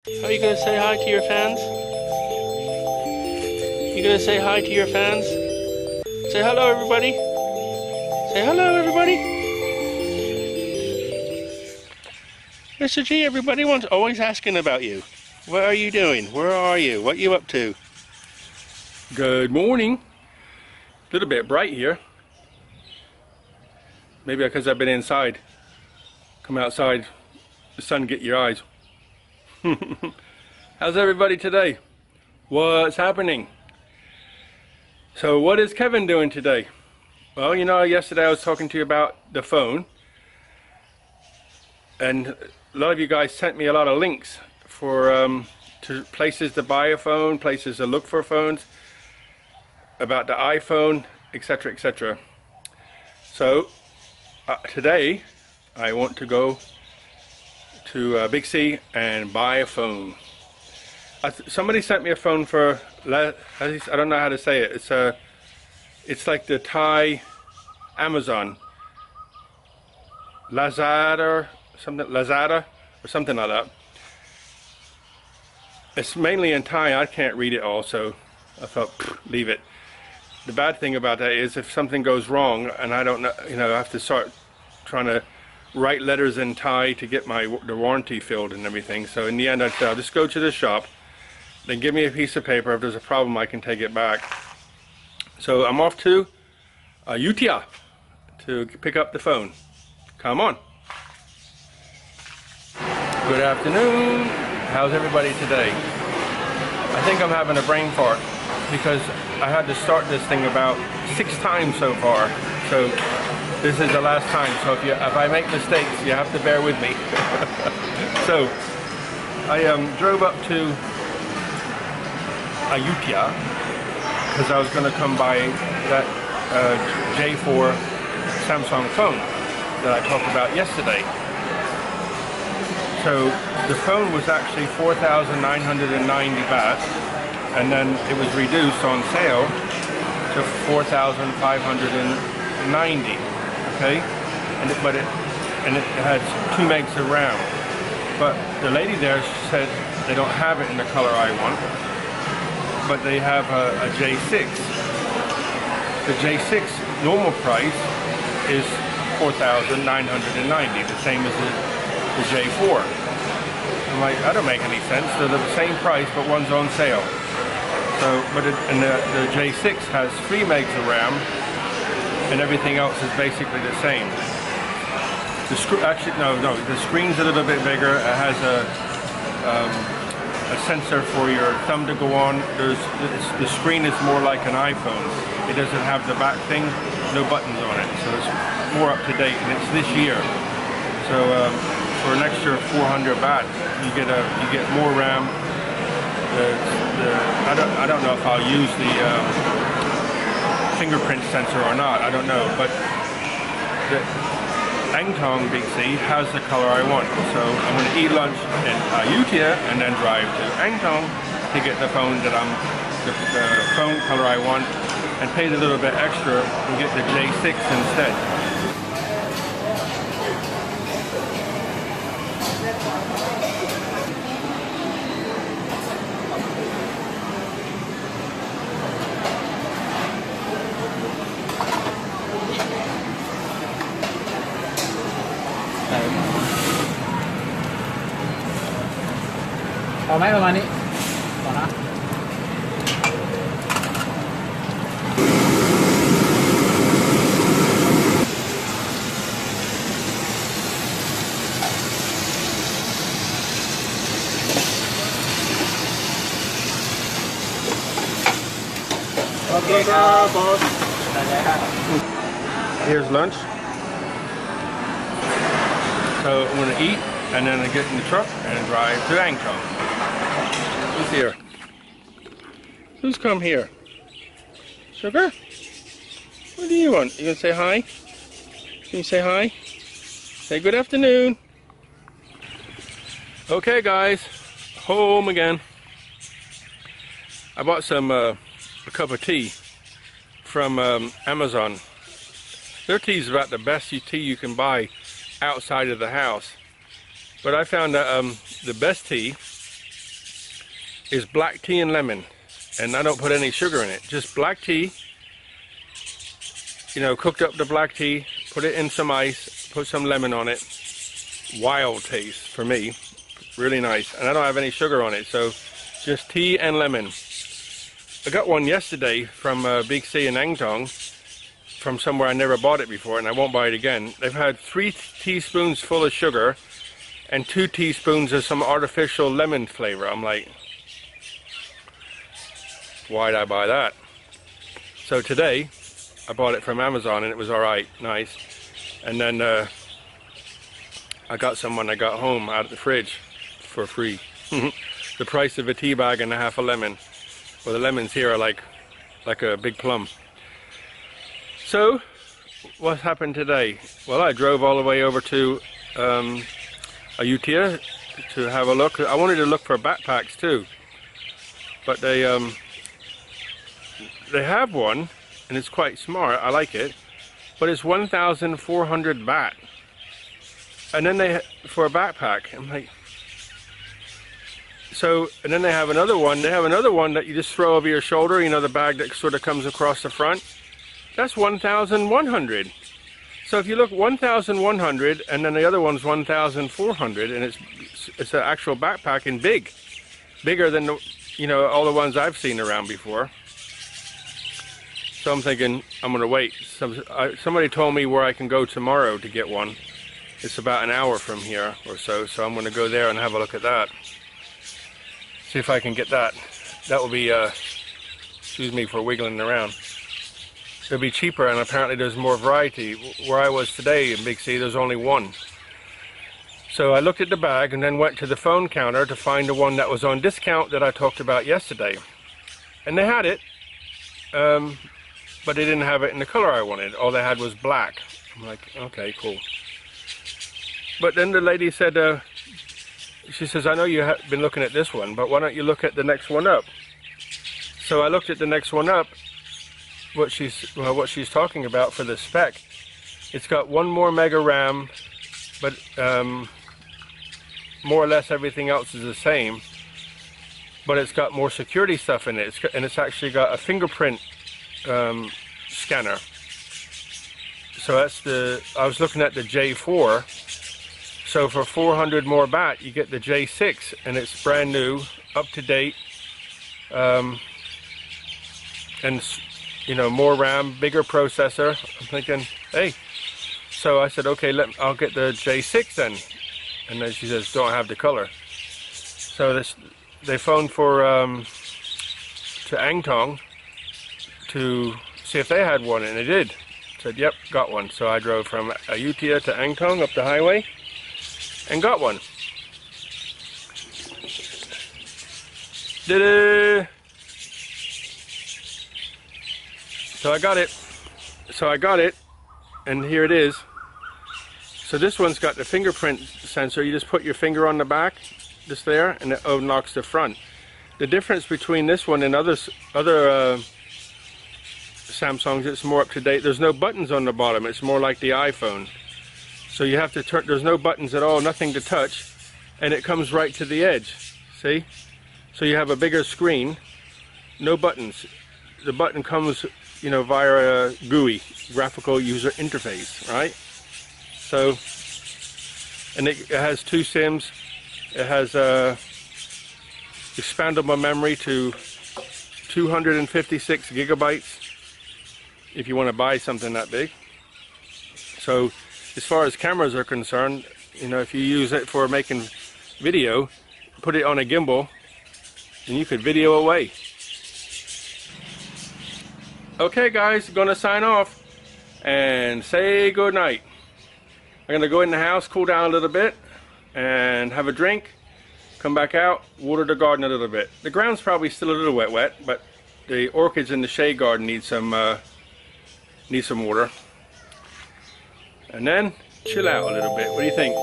Are you gonna say hi to your fans? You gonna say hi to your fans? Say hello, everybody. Say hello, everybody. Mr. G, everybody always asking about you. What are you doing? Where are you? What you up to? Good morning. A little bit bright here. Maybe because I've been inside. Come outside, the sun get your eyes. How's everybody today? What's happening? So what is Kevin doing today? Well, you know, yesterday I was talking to you about the phone, and a lot of you guys sent me a lot of links for to places to buy a phone, places to look for phones, about the iPhone, etc., etc. So today I want to go to Big C and buy a phone. Somebody sent me a phone for, I don't know how to say it. It's like the Thai Amazon, Lazada or something like that. It's mainly in Thai. I can't read it all, so I thought, leave it. The bad thing about that is if something goes wrong and I don't know, you know, I have to start trying to write letters in Thai to get the warranty filled and everything. So in the end, I'll just go to the shop, then give me a piece of paper. If there's a problem, I can take it back. So I'm off to Ayutthaya to pick up the phone. Come on. Good afternoon. How's everybody today? I think I'm having a brain fart because I had to start this thing about 6 times so far. So this is the last time, so if I make mistakes, you have to bear with me. So I drove up to Ayutthaya because I was going to come by that J4 Samsung phone that I talked about yesterday. So the phone was actually 4,990 baht, and then it was reduced on sale to 4,590. Okay, and it has 2 megs of RAM. But the lady there said they don't have it in the color I want, but they have a J6. The J6 normal price is 4,990, the same as the J4. I'm like, that don't make any sense. They're the same price, but one's on sale. So, the J6 has 3 megs of RAM. And everything else is basically the same. The screen's a little bit bigger. It has a sensor for your thumb to go on. The screen is more like an iPhone. It doesn't have the back thing, no buttons on it, so it's more up to date. And it's this year, so for an extra 400 baht, you get more RAM. I don't know if I'll use the fingerprint sensor or not, I don't know, but the Angtong Big C has the color I want. So I'm going to eat lunch in Ayutthaya and then drive to Angtong to get the phone the phone color I want, and pay a little bit extra and get the J6 instead. Có mấyประมาณนี้ก่อนนะ Okay, boss. Here's lunch. So I'm going to eat and then I get in the truck and drive to Angtong. Who's here? Who's come here? Sugar? What do you want? You gonna say hi? Can you say hi? Say good afternoon. Okay guys, home again. I bought some a cup of tea from Amazon. Their tea is about the best tea you can buy outside of the house. But I found that the best tea is black tea and lemon, and I don't put any sugar in it, just black tea. You know, cooked up the black tea, put it in some ice, put some lemon on it. Wild taste for me, really nice, and I don't have any sugar on it, so just tea and lemon. I got one yesterday from Big C in Angtong, from somewhere I never bought it before, and I won't buy it again. They've had 3 teaspoons full of sugar and 2 teaspoons of some artificial lemon flavor. I'm like, why'd I buy that? So today I bought it from Amazon and it was alright, nice. And then I got some when I got home out of the fridge for free. The price of a tea bag and a half a lemon. Well, the lemons here are like a big plum. So, what happened today? Well, I drove all the way over to Ayutthaya to have a look. I wanted to look for backpacks too, but they have one, and it's quite smart. I like it, but it's 1,400 baht, and then for a backpack. I'm like, so, and then they have another one. They have another one that you just throw over your shoulder. You know, the bag that sort of comes across the front. That's 1,100. So if you look, 1,100, and then the other one's 1,400, and it's an actual backpack and bigger than all the ones I've seen around before. So I'm thinking I'm gonna wait. Somebody told me where I can go tomorrow to get one. It's about an hour from here or so, so I'm gonna go there and have a look at that. See if I can get that. That will be, excuse me for wiggling around. It'll be cheaper, and apparently there's more variety. Where I was today in Big C, there's only one. So I looked at the bag and then went to the phone counter to find the one that was on discount that I talked about yesterday. And they had it, but they didn't have it in the color I wanted. All they had was black. I'm like, okay, cool. But then the lady said, she says, I know you have been looking at this one, but why don't you look at the next one up? So I looked at the next one up, what she's talking about for the spec. It's got 1 more mega RAM, but more or less everything else is the same. But it's got more security stuff in it, and it's actually got a fingerprint scanner. So that's I was looking at the J4. So for 400 more baht, you get the J6, and it's brand new, up to date, and more RAM, bigger processor. I'm thinking, hey. So I said, okay, I'll get the J6 then. And then she says, don't have the color. So they phoned to Angtong to see if they had one, and they did. Said, yep, got one. So I drove from Ayutthaya to Angtong up the highway and got one. So I got it, and here it is. So this one's got the fingerprint sensor. You just put your finger on the back, just there, and it unlocks the front. The difference between this one and other Samsungs, it's more up to date. There's no buttons on the bottom. It's more like the iPhone. So you have to turn, there's no buttons at all, nothing to touch, and it comes right to the edge. See? So you have a bigger screen, no buttons. The button comes, via a GUI, graphical user interface, right? So, and it has 2 SIMs. It has expandable memory to 256 gigabytes if you want to buy something that big. So as far as cameras are concerned, if you use it for making video, put it on a gimbal and you could video away. Okay guys, gonna sign off and say good night. I'm gonna go in the house, cool down a little bit and have a drink, come back out, water the garden a little bit. The ground's probably still a little wet, but the orchids in the shade garden need some water. And then chill out a little bit. What do you think?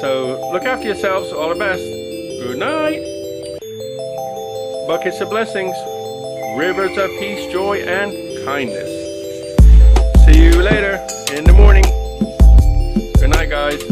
So look after yourselves, all the best. Good night. Buckets of blessings, rivers of peace, joy, and kindness. See you later in the morning. Good night, guys.